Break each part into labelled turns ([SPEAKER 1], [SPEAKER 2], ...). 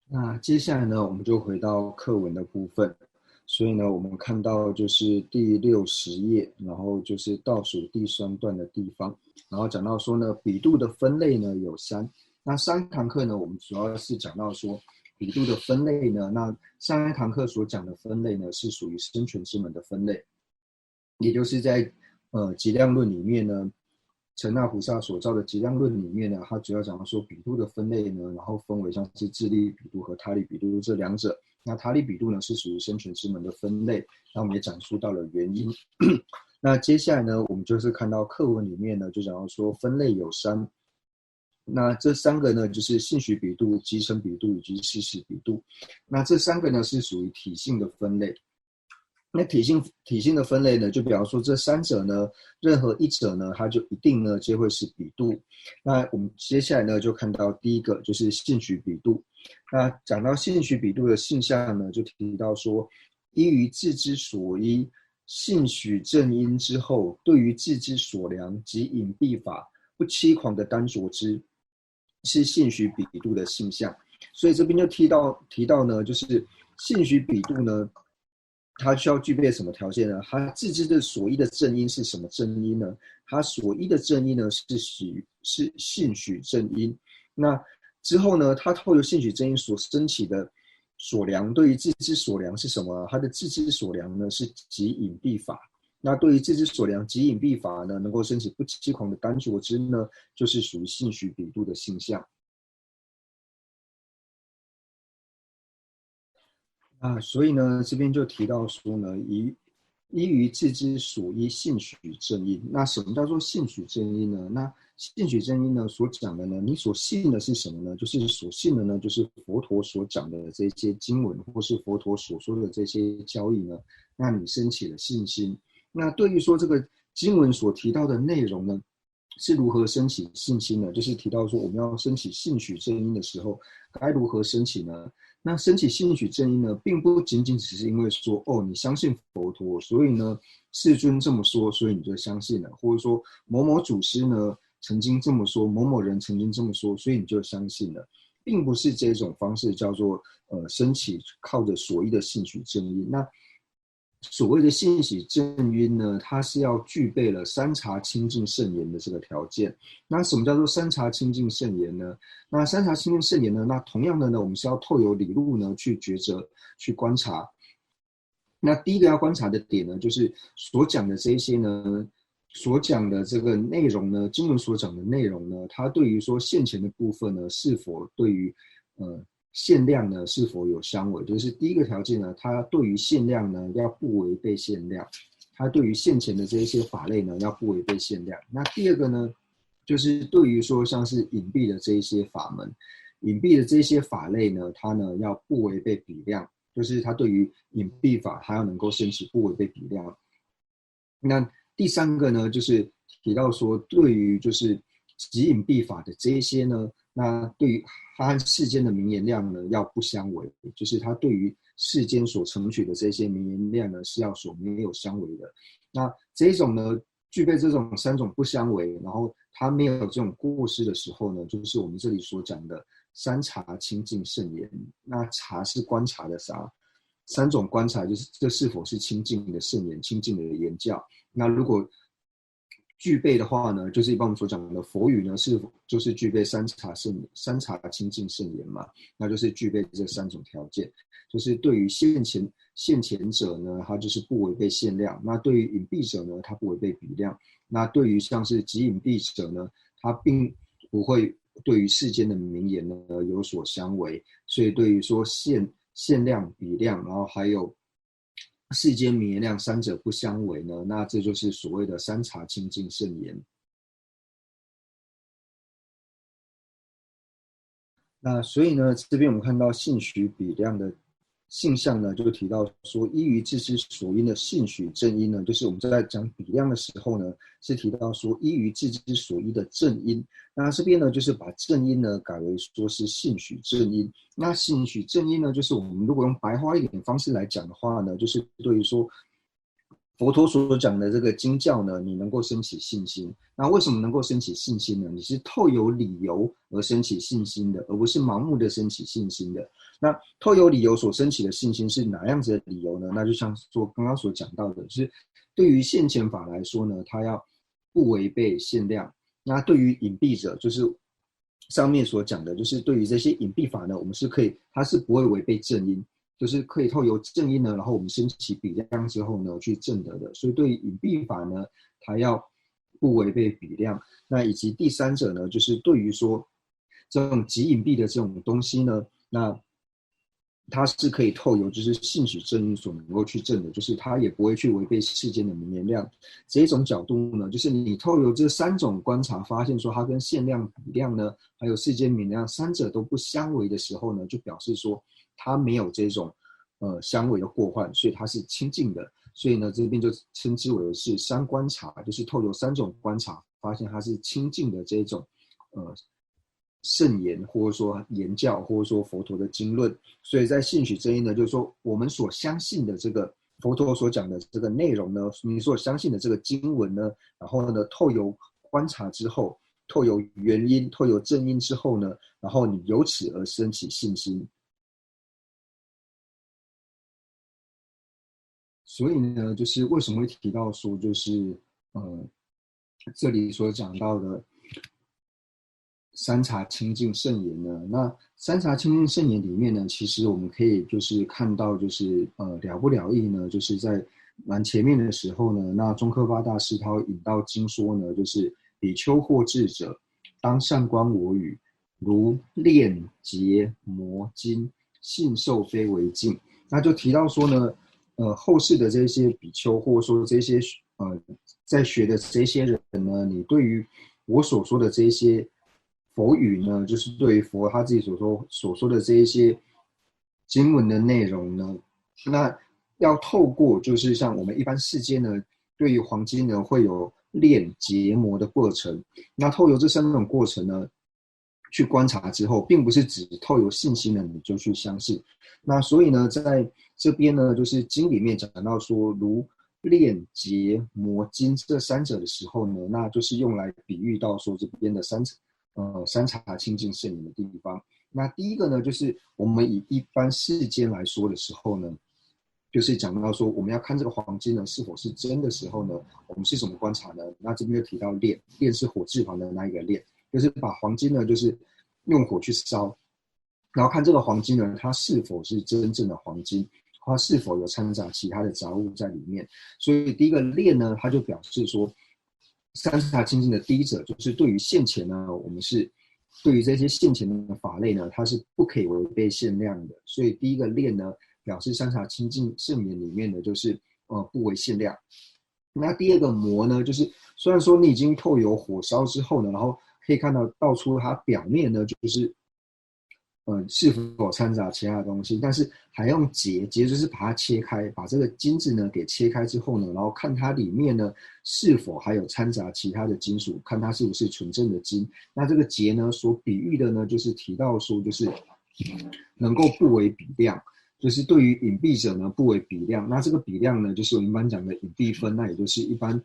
[SPEAKER 1] 那接下来呢，我们就回到课文的部分。所以呢，我们看到就是第60页，然后就是倒数第3段的地方，然后讲到说呢，比度的分类呢有三。那上一堂课呢，我们主要是讲到说比度的分类呢，那上一堂课所讲的分类呢，是属于生存之门的分类，也就是在极量论里面呢，陈那菩萨所造的极量论里面呢，它主要讲到说比度的分类呢，然后分为像是自利比度和他利比度这两者。那他利比度呢是属于生存之门的分类，那我们也讲述到了原因。那接下来呢，我们就是看到课文里面呢，就讲到说分类有三。那这三个呢，就是性许比度、集成比度以及事实比度。那这三个呢，是属于体性的分类。那体性的分类呢，就比方说这三者呢，任何一者呢，它就一定呢皆会是比度。那我们接下来呢，就看到第一个就是性许比度。那讲到性许比度的性象呢，就提到说，依于自之所依，性许正因之后，对于自之所量及隐蔽法，不欺狂的单着之，是性许比度的性象。所以这边就提到呢，就是性许比度呢，它需要具备什么条件呢？它自知的所依的正因是什么正因呢？它所依的正因呢是性许正因。那之后呢，它透过性许正因所升起的所量，对于自知所量是什么？它的自知所量呢是即隐蔽法。那对于自知所量即隐蔽法呢，能够升起不欺狂的单着之呢，就是属于性许比度的性象。所以呢，这边就提到说呢，依于自知所依性许正因。那什么叫做性许正因呢？那性许正因呢，所讲的呢，你所信的是什么呢？就是所信的呢，就是佛陀所讲的这些经文，或是佛陀所说的这些教义呢，那你升起了信心。那对于说这个经文所提到的内容呢，是如何升起信心呢？就是提到说我们要升起性许正因的时候，该如何升起呢？那升起性许正因呢，并不仅仅只是因为说哦，你相信佛陀，所以呢，世尊这么说，所以你就相信了，或者说某某祖师呢曾经这么说，某某人曾经这么说，所以你就相信了，并不是这种方式叫做升起靠着所依的性许正因。那所谓的性许正因呢，它是要具备了三察清净圣言的这个条件。那什么叫做三察清净圣言呢？那三察清净圣言呢，那同样的呢，我们是要透由理路呢去抉择、去观察。那第一个要观察的点呢，就是所讲的这一些呢，所讲的这个内容呢，经文所讲的内容呢，它对于说现前的部分呢，是否对于限量呢是否有相违？就是第一个条件呢，它对于限量呢要不违背限量，它对于现前的这一些法类呢要不违背限量。那第二个呢，就是对于说像是隐蔽的这一些法门，隐蔽的这些法类呢，它呢要不违背比量，就是它对于隐蔽法，它要能够升起不违背比量。那第三个呢，就是提到说，对于就是即隐蔽法的这一些呢，那对于它和世间的名言量呢，要不相违，就是它对于世间所承取的这些名言量呢，是要所没有相违的。那这种呢，具备这种三种不相违，然后它没有这种过失的时候呢，就是我们这里所讲的三察清净圣言。那察是观察的察，三种观察就是这是否是清净的圣言、清净的言教。那如果具备的话呢，就是一般我们所讲的佛语呢，是否就是具备三察清净圣言嘛？那就是具备这三种条件，就是对于现前者呢，它就是不违背限量；那对于隐蔽者呢，它不违背比量；那对于像是极隐蔽者呢，它并不会对于世间的名言呢有所相违。所以对于说限量、比量，然后还有世间名言量三者不相违呢，那这就是所谓的三察清净圣言。那所以呢，这边我们看到性许比量的性象呢，就提到说，依于自知所因的性许正因呢，就是我们在讲比量的时候呢，是提到说依于自知所依的正因。那这边呢，就是把正因呢改为说是性许正因。那性许正因呢，就是我们如果用白话一点的方式来讲的话呢，就是对于说佛陀所讲的这个经教呢，你能够升起信心。那为什么能够升起信心呢？你是透有理由而升起信心的，而不是盲目的升起信心的。那透有理由所升起的信心是哪样子的理由呢？那就像说刚刚所讲到的，就是对于现前法来说呢，它要不违背限量。那对于隐蔽者，就是上面所讲的，就是对于这些隐蔽法呢，我们是可以，它是不会违背正因。就是可以透由正因呢，然后我们升起比量之后呢，去证得的。所以对于隐蔽法呢，它要不违背比量。那以及第三者呢，就是对于说这种极隐蔽的这种东西呢，那它是可以透由就是信许正因所能够去证的，就是它也不会去违背世间的名言量。这种角度呢，就是你透由这三种观察，发现说它跟限量、比量呢，还有世间名量三者都不相违的时候呢，就表示说它没有这种相违的过患，所以它是清净的。所以呢，这边就称之为是三观察，就是透由三种观察，发现它是清净的这种圣言，或者说言教，或者说佛陀的经论。所以在信许正因呢，就是说我们所相信的这个佛陀所讲的这个内容呢，你所相信的这个经文呢，然后呢透由观察之后，透由原因，透由正因之后呢，然后你由此而升起信心。所以呢，就是为什么会提到说，就是这里所讲到的三茶清净圣言呢？那三茶清净圣言里面呢，其实我们可以就是看到，就是了不了义呢，就是在蛮前面的时候呢，那宗喀巴大师他引到经说呢，就是比丘或智者，当善观我语，如炼结磨金，信受非为净。那就提到说呢，后世的这些比丘，或者说这些在学的这些人呢，你对于我所说的这些佛语呢，就是对于佛他自己所说的这一些经文的内容呢，那要透过就是像我们一般世间呢，对于黄金呢会有炼结磨的过程，那透由这三种过程呢，去观察之后，并不是只透由信心呢你就去相信。那所以呢，在这边呢，就是经里面讲到说，如炼结磨金这三者的时候呢，那就是用来比喻到说这边的三茶清净圣言的地方。那第一个呢，就是我们以一般世间来说的时候呢，就是讲到说我们要看这个黄金呢是否是真的时候呢，我们是怎么观察呢？那这边就提到炼，炼是火字旁的那一个炼，就是把黄金呢就是用火去烧，然后看这个黄金呢它是否是真正的黄金，它是否有掺杂其他的杂物在里面。所以第一个炼呢，它就表示说三茶清净的第一者，就是对于现前呢，我们是对于这些现前的法类呢，它是不可以违背限量的。所以第一个炼呢，表示三茶清净圣言里面的就是不为限量。那第二个磨呢，就是虽然说你已经透油火烧之后呢，然后可以看到道出它表面呢就是是否掺杂其他的东西，但是还用结就是把它切开，把这个金子呢给切开之后呢，然后看它里面呢是否还有掺杂其他的金属，看它是不是纯正的金。那这个结呢所比喻的呢，就是提到说就是能够不为比量，就是对于隐蔽者呢不为比量。那这个比量呢，就是我们一般讲的隐蔽分，那也就是一般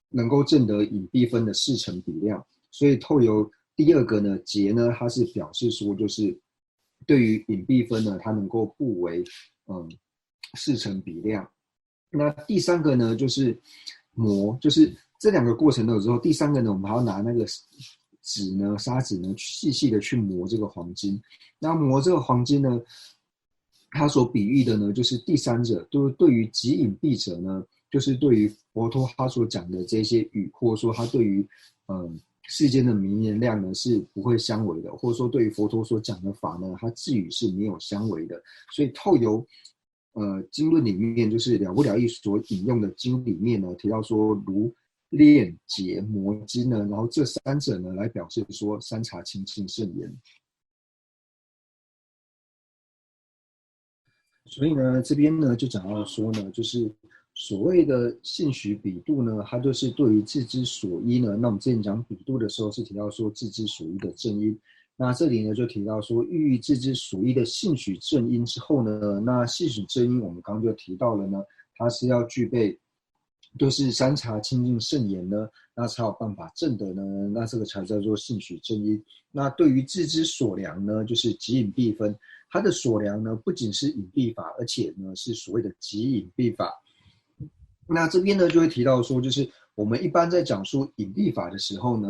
[SPEAKER 1] 能够证得隐蔽分的四成比量。所以透由第二个呢结呢，它是表示说就是对于隐蔽分呢，它能够不为四成比量。那第三个呢，就是磨，就是这两个过程都有之后，第三个呢，我们还要拿那个纸呢，砂纸呢，细细的去磨这个黄金。那磨这个黄金呢，它所比喻的呢，就是第三者，就是对于极隐蔽者呢，就是对于佛陀他所讲的这些语，或者说他对于世间的名言量呢是不会相违的，或者说对于佛陀所讲的法呢，它自语是没有相违的。所以透由经论里面就是了不了义所引用的经里面呢，提到说如炼结磨金呢，然后这三者呢来表示说三茶清净圣言。所以呢，这边呢就讲到说呢，就是所谓的信许比度呢，它就是对于自知所依呢。那我们之前讲比度的时候是提到说自知所依的正因，那这里呢就提到说寓意自知所依的信许正因之后呢，那信许正因我们刚刚就提到了呢，它是要具备就是三茶清净圣言呢，那才有办法证得呢，那这个才叫做性许正因。那对于自知所量呢，就是即隐蔽分，它的所量呢不仅是隐蔽法，而且呢是所谓的即隐蔽法。那这边呢就会提到说，就是我们一般在讲述隐蔽法的时候呢，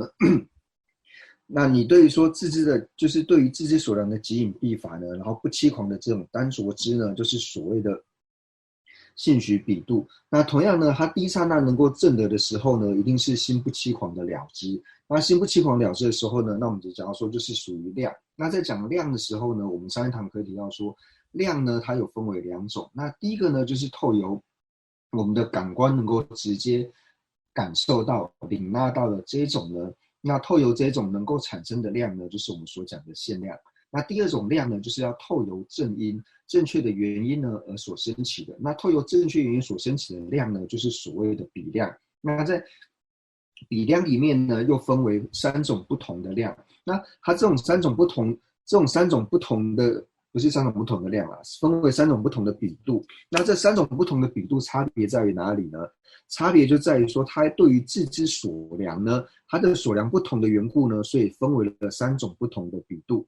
[SPEAKER 1] 那你对于说自知的，就是对于自知所量的即隐蔽法呢，然后不欺狂的这种单着知呢，就是所谓的性许比度。那同样呢，他第一刹那能够证得的时候呢，一定是心不欺狂的了知。那心不欺狂了知的时候呢，那我们就讲到说就是属于量。那在讲量的时候呢，我们上一堂课提到说，量呢它有分为两种。那第一个呢，就是透由我们的感官能够直接感受到、领纳到的这种呢，那透由这种能够产生的量呢，就是我们所讲的限量。那第二种量呢，就是要透由正因、正确的原因呢而所升起的。那透由正确原因所升起的量呢，就是所谓的比量。那在比量里面呢，又分为三种不同的量。那它这种三种不同的，不是三种不同的量啊，分为三种不同的比度。那这三种不同的比度差别在于哪里呢？差别就在于说，它对于自知所量呢，它的所量不同的缘故呢，所以分为了三种不同的比度。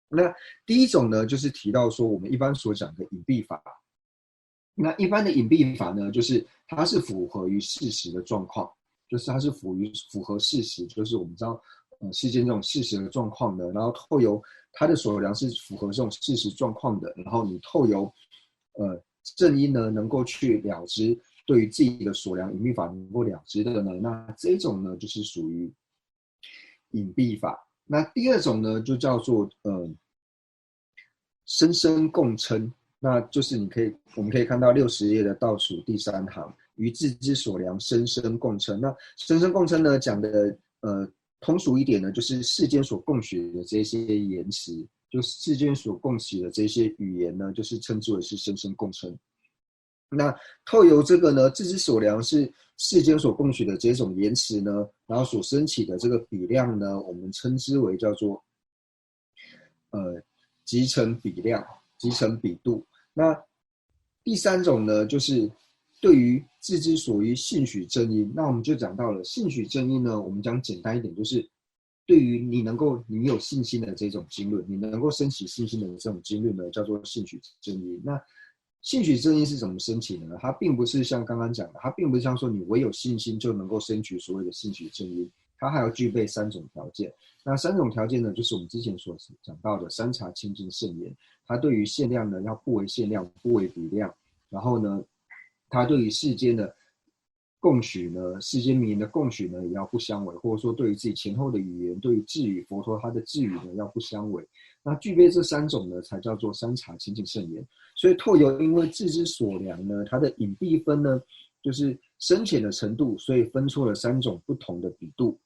[SPEAKER 1] 那第一种呢，就是提到说我们一般所讲的隐蔽法。那一般的隐蔽法呢，就是它是符合于事实的状况，就是它是符合事实，就是我们知道世间这种事实的状况的，然后透由它的所量是符合这种事实状况的，然后你透由正因呢能够去了知，对于自己的所量隐蔽法能够了知的呢，那这种呢就是属于隐蔽法。那第二种呢就叫做生生共称，那就是我们可以看到60页的倒数第3行，于自知所量生生共称。那生生共称呢讲的通俗一点呢，就是世间所共许的这些言辞，就是世间所共许的这些语言呢，就是称之为是生生共称。那透由这个呢，自知所量是世间所共许的这种言辞呢，然后所升起的这个比量呢，我们称之为叫做集成比量、集成比度。那第三种呢，就是对于自知所依性许正因。那我们就讲到了性许正因呢，我们讲简单一点，就是对于你有信心的这种经论，你能够升起信心的这种经论呢，叫做性许正因。那性许正因是怎么升起的呢？它并不是像刚刚讲的，它并不是像说你唯有信心就能够升起所谓的性许正因，它还要具备3种条件。那3种条件呢，就是我们之前所讲到的三茶清净圣言。它对于限量呢，要不为限量，不为比量。然后呢，它对于世间的共许呢，世间名言的共许呢，也要不相违，或者说对于自己前后的语言，对于智语佛陀他的智语呢，要不相违。那具备这3种呢，才叫做三茶清净圣言。所以透由因为自知所量呢，它的隐蔽分呢，就是深浅的程度，所以分出了3种不同的比度。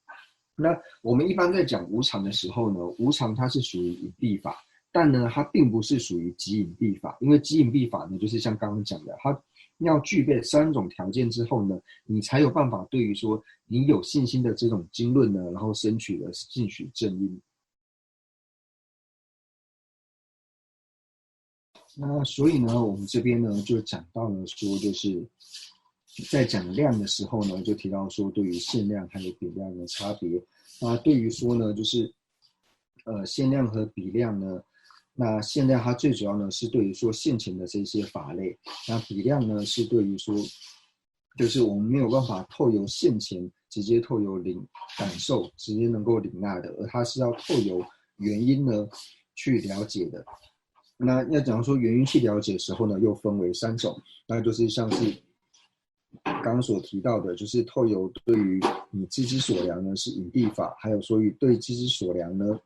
[SPEAKER 1] 那我们一般在讲无常的时候呢，无常它是属于隐蔽法，但呢，它并不是属于即隐蔽法，因为即隐蔽法呢，就是像刚刚讲的，它要具备3种条件之后呢，你才有办法对于说你有信心的这种经论呢，然后升取了性许正因。那所以呢，我们这边呢就讲到了说，就是在讲量的时候呢，就提到说对于限量还有比量的差别。那对于说呢，就是限量和比量呢，那限量它最主要呢是对于说现前的这些法类，那比量呢是对于说，就是我们没有办法透由现前直接透由感受直接能够领纳的，而它是要透由原因呢去了解的。那要讲说原因去了解的时候呢，又分为3种，那就是像是刚刚所提到的，就是透由对于你知之所量呢是隐蔽法，还有说对知之所量呢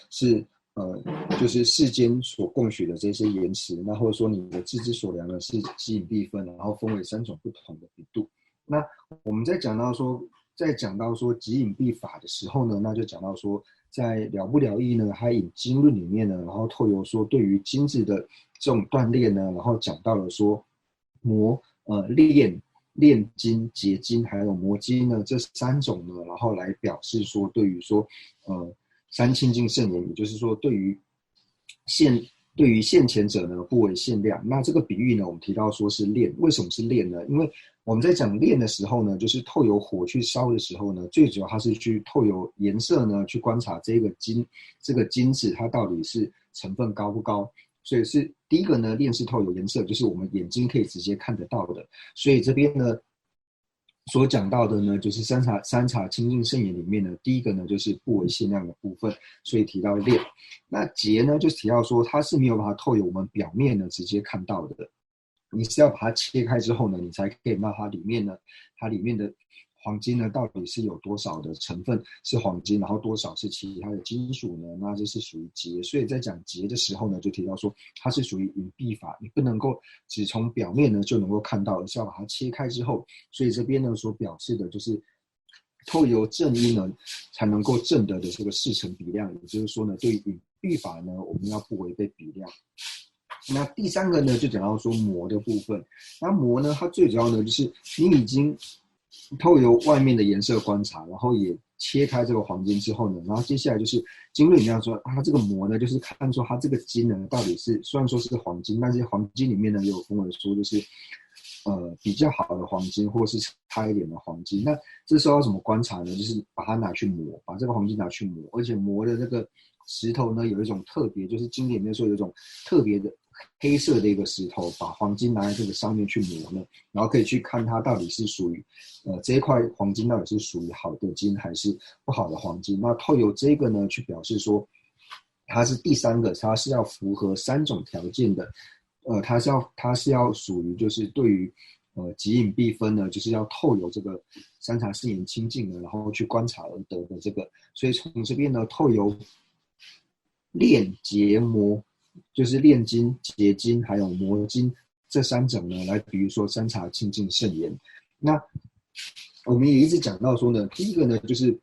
[SPEAKER 1] 是就是世间所共许的这些言辞，那或者说你的知之所量呢是即隐蔽分，然后分为3种不同的比度。那我们在讲到说即隐蔽法的时候呢，那就讲到说在了不了义呢，还引经论里面呢，然后透由说对于精致的这种锻炼呢，然后讲到了说炼金、结金还有磨金呢这3种呢，然后来表示说对于说三清净圣言，也就是说对于对于现前者呢，不为限量。那这个比喻呢，我们提到说是炼，为什么是炼呢？因为我们在讲炼的时候呢，就是透由火去烧的时候呢，最主要它是去透由颜色呢去观察这个金子它到底是成分高不高。所以是第一个呢，炼是透由颜色，就是我们眼睛可以直接看得到的。所以这边呢，所讲到的呢，就是三茶清净圣言里面呢，第一个呢就是不为限量的部分，所以提到炼。那劫呢，就是提到说它是没有办法透由我们表面呢直接看到的，你是要把它切开之后呢，你才可以看到它里面的黄金呢到底是有多少的成分是黄金，然后多少是其他的金属呢？那这是属于劫。所以在讲劫的时候呢，就提到说它是属于隐蔽法，你不能够只从表面呢就能够看到，而是要把它切开之后。所以这边呢所表示的就是透由正因呢才能够证得的这个四成比量，也就是说呢，对于隐蔽法呢，我们要不违背比量。那第三个呢，就讲到说魔的部分。那魔呢，它最主要呢，就是你已经透由外面的颜色观察，然后也切开这个黄金之后呢，然后接下来就是经论里面说，它这个魔呢，就是看出它这个金呢，到底是虽然说是黄金，但是黄金里面呢，也有分为说就是比较好的黄金，或是差一点的黄金。那这时候要怎么观察呢？就是把它拿去磨，把这个黄金拿去磨，而且磨的这个石头呢，有一种特别，就是经典里面说有一种特别的黑色的一个石头，把黄金拿在这个上面去磨呢，然后可以去看它到底是属于这一块黄金到底是属于好的金还是不好的黄金。那透由这个呢，去表示说它是第三个，它是要符合三种条件的。它是要属于就是对于即隐蔽分呢，就是要透由这个三茶四言清净呢，然后去观察而得的这个。所以从这边呢，透由炼结磨，就是炼金、结金还有磨金这三种呢，来比如说三茶清净圣言。那我们也一直讲到说呢，第一个呢就是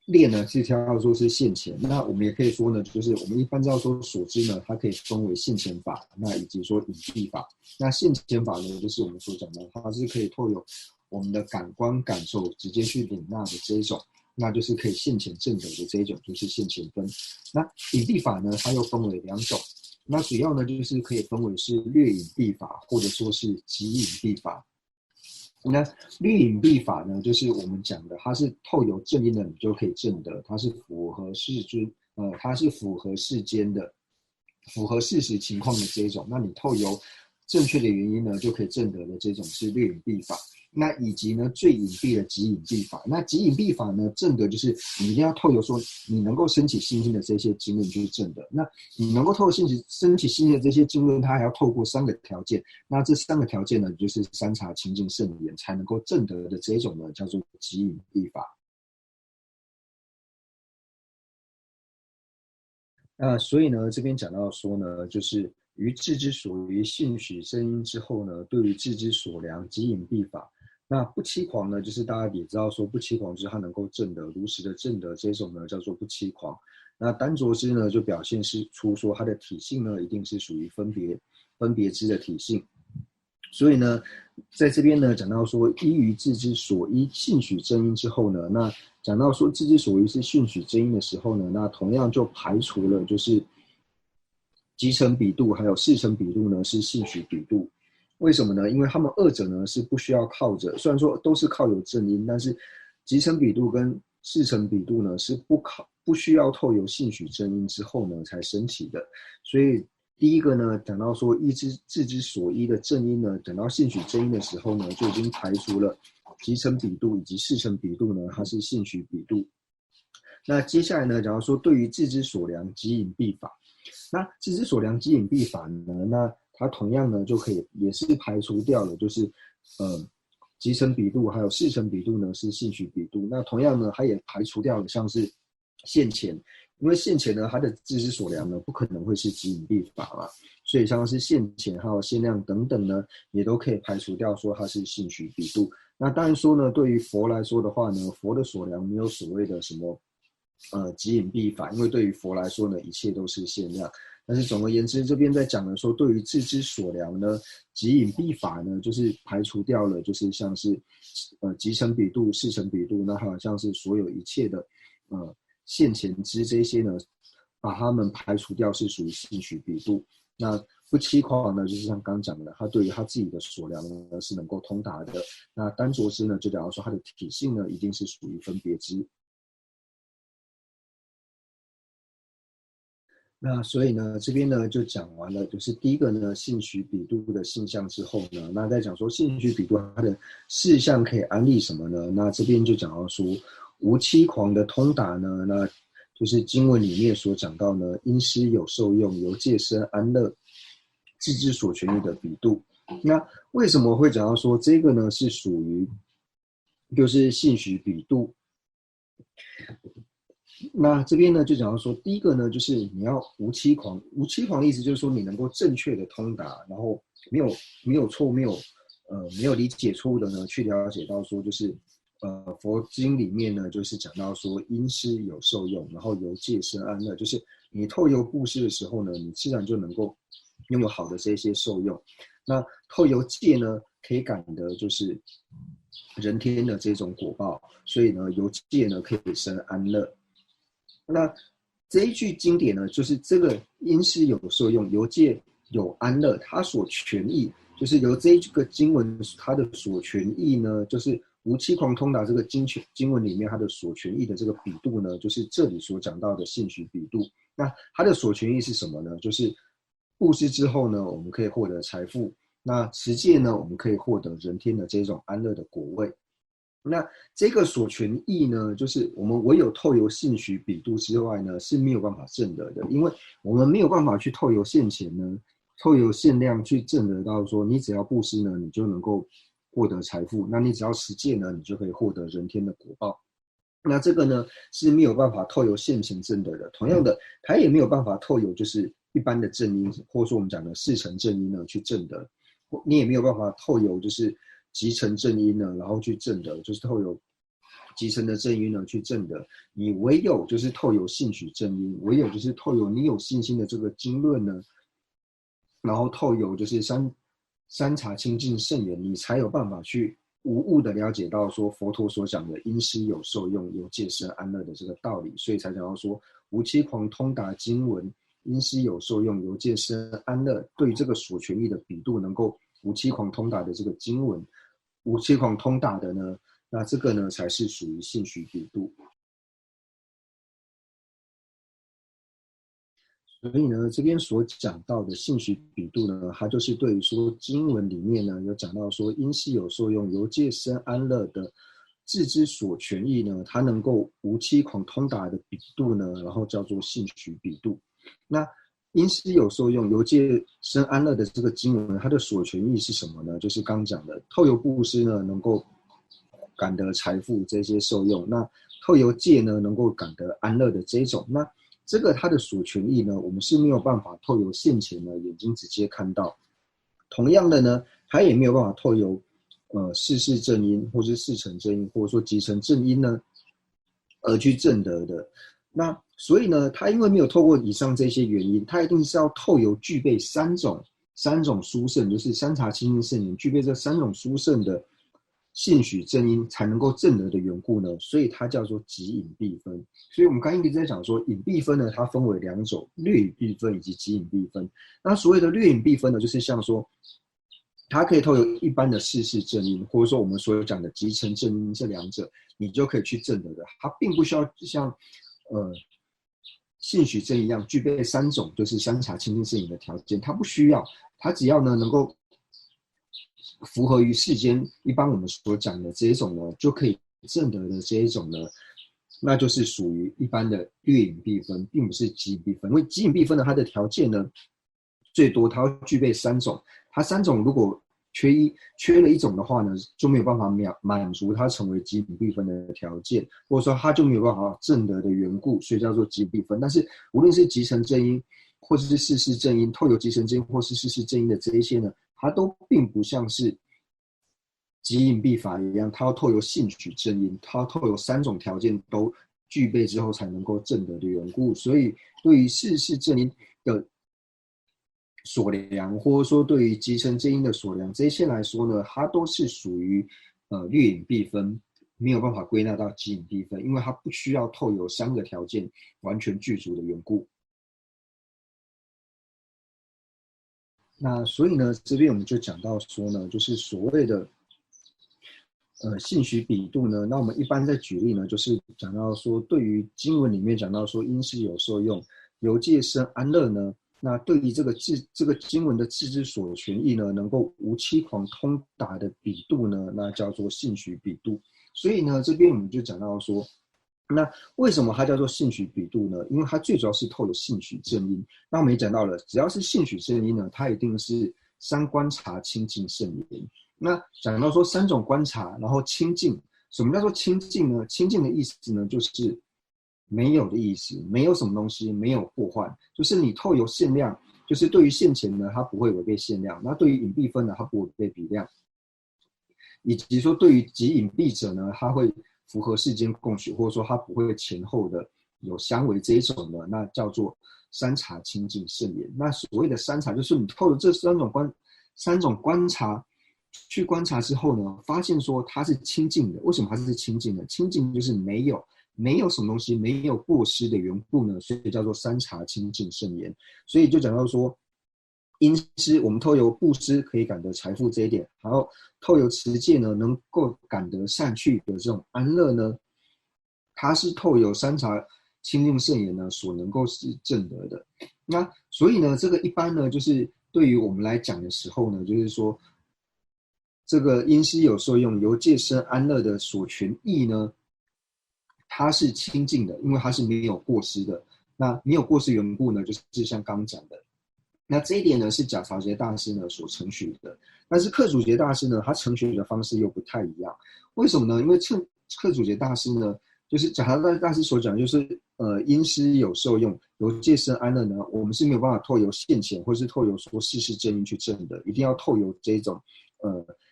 [SPEAKER 1] 炼呢是要说是现前，那我们也可以说呢，就是我们一般知道说所知呢，它可以分为现前法，那以及说隐蔽法。那现前法呢，就是我们所讲的，它是可以透过我们的感官感受直接去领纳的这一种，那就是可以现前证得的这一种，就是现前分。那隐蔽法呢，它又分为两种，那主要呢就是可以分为是略隐蔽法，或者说是极隐蔽法。那略隐蔽法呢，就是我们讲的，它是透由正因的，你就可以证得，它是符合世尊，它是符合世间的，符合事实情况的这一种。那你透由正确的原因呢，就可以证得的这种是略隐蔽法。那以及呢，最隐蔽的极隐蔽法。那极隐蔽法呢，证得就是你一定要透由说你能够升起信心的这些经论去证得。那你能够透过升起信心的这些经论，它还要透过三个条件。那这三个条件呢，就是三茶清净圣言才能够证得的这种呢，叫做极隐蔽法。那所以呢，这边讲到说呢，就是于智之所于信许真因之后呢，对于智之所量极隐蔽法。那不欺狂呢，就是大家也知道说不欺狂就是它能够证得如实的证得，这种呢叫做不欺狂。那单着之呢，就表现出说它的体性呢，一定是属于分别之的体性。所以呢，在这边呢讲到说依于智之所依信许真因之后呢，那讲到说智之所依是信许真因的时候呢，那同样就排除了就是集成比度还有事成比度呢是信许比度。为什么呢？因为他们二者呢是不需要靠着，虽然说都是靠有正因，但是集成比度跟事成比度呢是不需要透由信许真因之后呢才升起的。所以第一个呢，讲到说智之所依的正因呢，等到信许真因的时候呢，就已经排除了集成比度以及事成比度呢，它是信许比度。那接下来呢，假如说对于智之所量极隐蔽法，那智之所量极隐蔽法呢，那它同样呢就可以也是排除掉了，就是集成比度还有事成比度呢是信许比度。那同样呢，它也排除掉了像是现前，因为现前呢它的智之所量呢不可能会是极隐蔽法嘛，所以像是现前还有限量等等呢，也都可以排除掉说它是信许比度。那当然说呢，对于佛来说的话呢，佛的所量没有所谓的什么极隐蔽法，因为对于佛来说呢，一切都是限量。但是总而言之，这边在讲的说，对于智之所量呢，极隐蔽法呢，就是排除掉了，就是像是集成比度、事成比度，那还有像是所有一切的现前知这些呢，把它们排除掉是属于性许比度。那不期狂呢，就是像刚讲的，他对于他自己的所量呢是能够通达的。那单着之呢，就假如说它的体性呢，一定是属于分别之。那所以呢，这边呢就讲完了，就是第一个呢，性许比度的性象之后呢，那再讲说性许比度它的事项可以安立什么呢？那这边就讲到说，无期狂的通达呢，那就是经文里面所讲到呢，因施有受用，由戒生安乐，自知所权益的比度。那为什么会讲到说这个呢是属于就是性许比度？那这边呢，就讲到说，第一个呢，就是你要无期狂。无期狂的意思就是说，你能够正确的通达，然后没有错，没有理解错误的呢，去了解到说，就是佛经里面呢，就是讲到说，因施有受用，然后由戒生安乐，就是你透由布施的时候呢，你自然就能够拥有好的这些受用。那透由戒呢，可以感得就是人天的这种果报，所以呢，由戒呢可以生安乐。那这一句经典呢，就是这个因施有受用，由戒有安乐，它所权益，就是由这一个经文它的所权益呢，就是无期狂通达这个经文里面它的所权益的这个比度呢，就是这里所讲到的性许比度。那它的所权益是什么呢？就是布施之后呢，我们可以获得财富；那持戒呢，我们可以获得人天的这种安乐的果位。那这个所权益呢，就是我们唯有透由性许比度之外呢，是没有办法证得的，因为我们没有办法去透由现钱呢，透由限量去证得到说，你只要布施呢，你就能够获得财富；那你只要持戒呢，你就可以获得人天的果报。那这个呢是没有办法透由现前证得的。同样的，它也没有办法透由就是一般的正因，或者说我们讲的四成正因呢去证得，你也没有办法透由就是集成正因呢，然后去证得，就是透由集成的正因呢去证得。你唯有就是透由性许正因，唯有就是透由你有信心的这个经论呢，然后透由就是三茶清净圣言，你才有办法去无误的了解到说佛陀所讲的因施有受用，由戒生安乐的这个道理，所以才讲到说无期狂通达经文，因施有受用，由戒生安乐，对于这个所权益的比度能够无期狂通达的这个经文，无期狂通达的呢，那这个呢才是属于性许比度。所以呢，这边所讲到的性许比度呢，它就是对于说经文里面呢有讲到说因施有受用，由戒生安乐的自知所权益呢，它能够无期狂通达的比度呢，然后叫做性许比度。那因施有受用，由戒生安乐的这个经文，它的所权益是什么呢？就是刚讲的透由布施呢，能够感得财富这些受用；那透由戒呢，能够感得安乐的这种。那这个它的所权益呢，我们是没有办法透由现前呢眼睛直接看到。同样的呢，它也没有办法透由世事正因，或是四成正因，或者说集成正因呢，而去证得的。那所以呢，它因为没有透过以上这些原因，它一定是要透由具备三种殊胜，就是三茶清净圣言，具备这三种殊胜的性许正因才能够证得的缘故呢，所以它叫做即隐蔽分。所以我们刚刚一直在讲说，隐蔽分呢，它分为两种，略隐蔽分以及即隐蔽分。那所谓的略隐蔽分呢，就是像说，它可以透由一般的世事正因，或者说我们所讲的集成正因这两者，你就可以去证得的。它并不需要像性许正一样具备三种就是三茶清净圣言的条件，它不需要，它只要呢能够符合于世间一般我们所讲的这一种呢，就可以证得的这一种呢，那就是属于一般的略隐蔽分，并不是即隐蔽分。因为即隐蔽分的它的条件呢，最多它要具备三种，它三种如果缺了一种的话呢，就没有办法满足它成为即隐蔽分的条件，或者说它就没有办法证得的缘故，所以叫做即隐蔽分。但是无论是集成正因，或者是世事正因，透由集成正因或是世事正因的这一些呢，它都并不像是即隐蔽法一样，它要透由性许正因，它要透由三种条件都具备之后才能够证得的缘故。所以对于世事正因的所量，或者说对于集成正因的所量，这些来说呢，它都是属于略隐蔽分，没有办法归纳到即隐蔽分，因为它不需要透由三个条件完全具足的缘故。那所以呢，这边我们就讲到说呢，就是所谓的信许比度呢，那我们一般在举例呢，就是讲到说，对于经文里面讲到说因施有受用，由戒生安乐呢，那对于这个经文的字之所权益呢，能够无欺狂通达的比度呢，那叫做信许比度。所以呢，这边我们就讲到说，那为什么它叫做信许比度呢？因为它最主要是透有信许正因。那我们也讲到了，只要是信许正因呢，它一定是三观察清净圣言。那讲到说三种观察，然后清净，什么叫做清净呢？清净的意思呢，就是没有的意思，没有什么东西，没有破坏，就是你透有限量，就是对于现前呢，它不会违背限量；那对于隐蔽分呢，它不会违背比量，以及说对于极隐蔽者呢，它会符合世间共许，或者说它不会前后的有相违这一种的，那叫做三察清净圣言。那所谓的三察，就是你透过这三种观察。去观察之后呢，发现说它是清净的。为什么它是清净的？清净就是没有什么东西，没有过失的缘故呢，所以叫做三察清净圣言。所以就讲到说，因施我们透由布施可以感得财富这一点，然后透由持戒呢，能够感得善趣的这种安乐呢，它是透由三察清净圣言呢所能够是证得的。那所以呢，这个一般呢，就是对于我们来讲的时候呢，就是说。这个因施有受用，由戒生安乐的所权益呢，它是清净的，因为它是没有过失的。那没有过失缘故呢，就是像刚讲的。那这一点呢，是贾朝杰大师呢所承许的。但是克祖杰大师呢，他承许的方式又不太一样。为什么呢？因为克祖杰大师呢，就是贾朝杰大师所讲，就是因施有受用，由戒生安乐呢，我们是没有办法透由现前，或是透由说世事正因去证的，一定要透由这种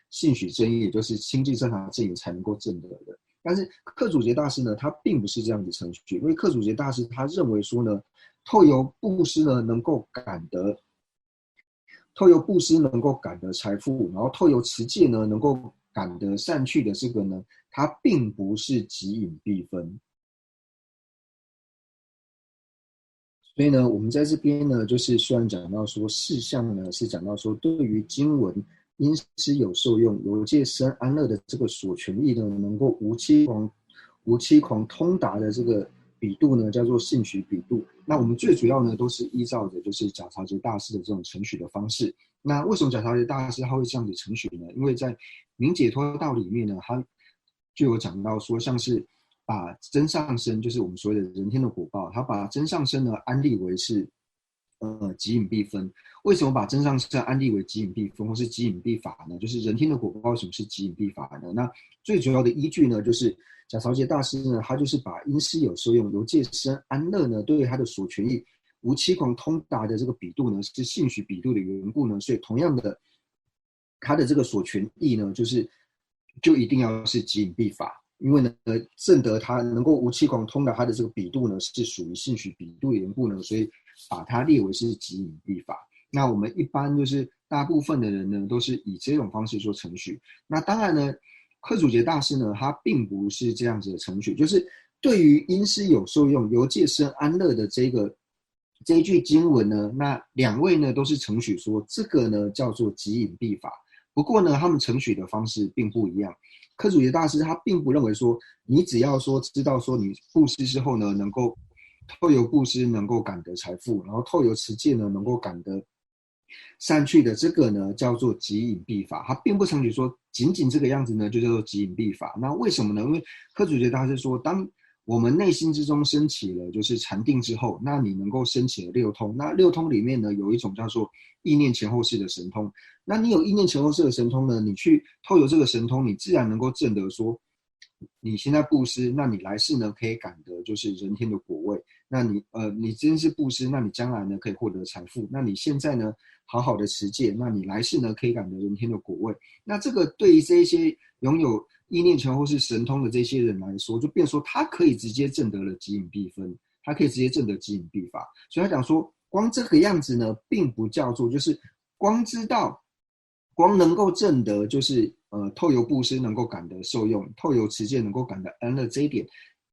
[SPEAKER 1] 信许正因，也就是清净三察正因才能够证得的。但是克祖杰大师呢，他并不是这样子程序，因为克祖杰大师他认为说呢，透由布施呢能够感得财富，然后透由持戒呢能够感得善趣的这个呢，它并不是即隐蔽分。所以呢，我们在这边呢，就是虽然讲到说事项呢，是讲到说对于经文因施有受用，由戒生安乐的这个所权益呢，能够无欺狂通达的这个比度呢，叫做信许比度。那我们最主要呢，都是依照的就是贾朝杰大师的这种承许的方式。那为什么贾朝杰大师他会这样子承许呢？因为在明解脱道里面呢，他就有讲到说，像是把真上身，就是我们所谓的人天的果报，他把真上身呢安立为是即隐蔽分。为什么把真上身安立为即隐蔽分或是即隐蔽法呢？就是人天的果报为什么是即隐蔽法呢？那最主要的依据呢，就是贾朝杰大师呢，他就是把因施有受用，由戒生安乐呢，对他的所权益无欺狂通达的这个比度呢，是信许比度的缘故呢，所以同样的，他的这个所权益呢，就一定要是即隐蔽法。因为呢，证得他能够无欺狂通达他的这个比度呢，是属于信许比度的缘故呢，所以把它列为是即隐蔽法。那我们一般就是大部分的人呢，都是以这种方式做程序。那当然呢，克祖杰大师呢，他并不是这样子的程序，就是对于因施有受用，由戒生安乐的这一句经文呢，那两位呢都是程序说这个呢叫做即隐蔽法。不过呢，他们程序的方式并不一样。克祖杰大师他并不认为说，你只要说知道说你布施之后呢，能够透由布施能够感得财富，然后透由持戒呢能够感得善趣的这个呢叫做即隐蔽法。他并不程序说仅仅这个样子呢就叫做即隐蔽法。那为什么呢？因为克祖杰大师说，当我们内心之中升起了就是禅定之后，那你能够升起了六通。那六通里面呢，有一种叫做意念前后世的神通。那你有意念前后世的神通呢，你去透由这个神通，你自然能够证得说，你现在布施，那你来世呢可以感得就是人天的果位。那你真是布施，那你将来呢可以获得财富。那你现在呢好好的持戒，那你来世呢可以感得人天的果位。那这个对于这一些拥有意念前后世神通的这些人来说，就变说他可以直接证得了即隐蔽分，他可以直接证得即隐蔽法。所以他讲说，光这个样子呢，并不叫做就是光知道。光能够证得就是透由布施能够感得受用，透由持戒能够感得安乐这一点，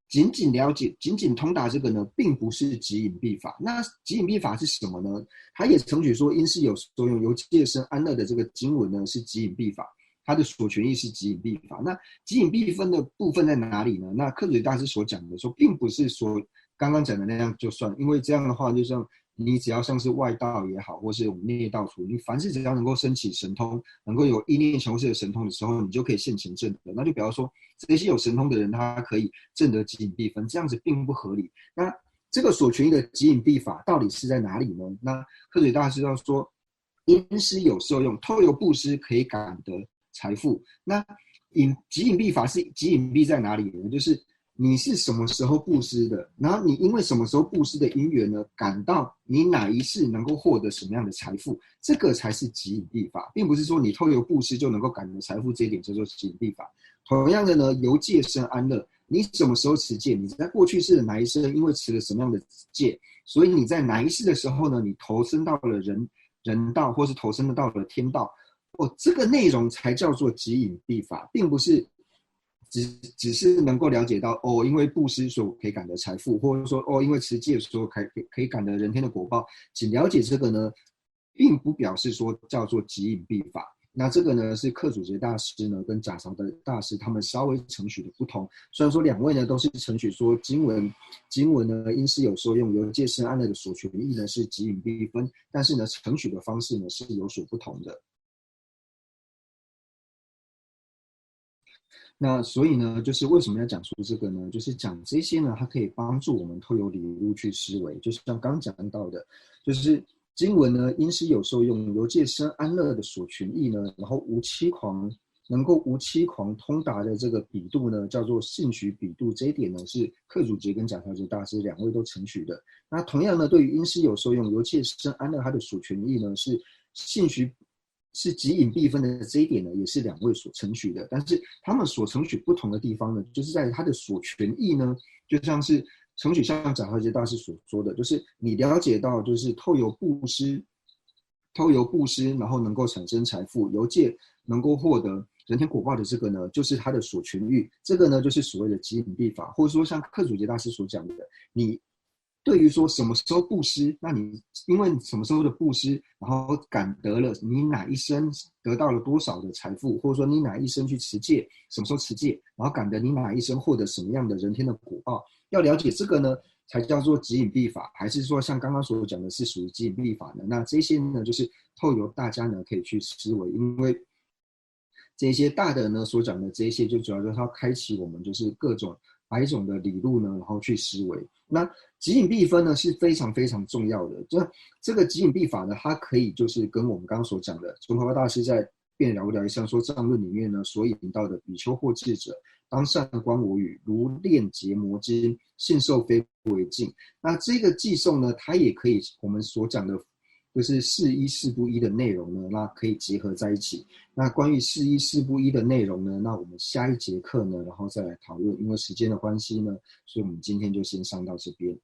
[SPEAKER 1] 仅仅了解、仅仅通达这个呢，并不是即隐蔽法。那即隐蔽法是什么呢？它也承许说因是有所用，由戒生安乐的这个经文呢是即隐蔽法，它的所权益是即隐蔽法。那即隐蔽分的部分在哪里呢？那克嘴大师所讲的说，并不是说刚刚讲的那样就算，因为这样的话，就像你只要像是外道也好，或是我们内道处，你凡是只要能够升起神通，能够有意念强势的神通的时候，你就可以现前证得。那就比方说，这些有神通的人，他可以证得即隐蔽分，这样子并不合理。那这个所权益的即隐蔽法到底是在哪里呢？那克嘴大师要说，因施有受用，透由布施可以感得财富。那即隐蔽法是即隐蔽在哪里呢？就是你是什么时候布施的，然后你因为什么时候布施的因缘呢，感到你哪一世能够获得什么样的财富，这个才是即隐蔽法，并不是说你透由布施就能够感得财富，这一点叫做即隐蔽法。同样的呢，由戒生安乐，你什么时候持戒，你在过去世的哪一生因为持了什么样的戒，所以你在哪一世的时候呢，你投生到了人道，或是投生到了天道，这个内容才叫做即隐蔽法，并不是只是能够了解到因为布施所可以感得财富，或者说因为持戒所可以感得人天的果报，仅了解这个呢，并不表示说叫做即隐蔽法。那这个呢是克祖杰大师呢跟贾朝的大师他们稍微承许的不同。虽然说两位呢都是承许说经文呢因施有受用，由戒生安乐的所权益呢是即隐蔽分，但是呢承许的方式呢是有所不同的。那所以呢，就是为什么要讲出这个呢？就是讲这些呢，它可以帮助我们透由理路去思维。就像刚讲到的，就是经文呢，因施有受用，由戒生安乐的所权益呢，然后能够无欺狂通达的这个比度呢，叫做信许比度。这一点呢，是克祖杰跟贾调杰大师两位都承许的。那同样呢，对于因施有受用，由戒生安乐它的所权益呢，是信许。是即隐蔽分的这一点呢，也是两位所承许的，但是他们所承许不同的地方呢，就是在他的所权益呢，就像是承许像贾和杰大师所说的，就是你了解到，就是透由布施，然后能够产生财富，由戒能够获得人天果报的这个呢，就是他的所权益，这个呢就是所谓的即隐蔽法，或者说像克祖杰大师所讲的，你对于说什么时候布施，那你因为什么时候的布施，然后感得了你哪一生得到了多少的财富，或者说你哪一生去持戒，什么时候持戒，然后感得你哪一生获得什么样的人天的果报，要了解这个呢，才叫做即隐蔽法，还是说像刚刚所讲的是属于即隐蔽法呢？那这些呢，就是透由大家呢可以去思维，因为这些大的呢所讲的这些，就主要就是要开启我们就是各种百种的理路呢，然后去思维。那即隐蔽分呢是非常非常重要的，这个即隐蔽法呢，它可以就是跟我们刚刚所讲的宗喀巴大师在《辩了无聊一上说藏论》里面呢所引到的比丘或智者，当善观我语，如练结魔经，信受非为尽。那这个寄送呢，它也可以我们所讲的。就是是一是不一的内容呢，那可以结合在一起。那关于是一是不一的内容呢，那我们下一节课呢，然后再来讨论。因为时间的关系呢，所以我们今天就先上到这边。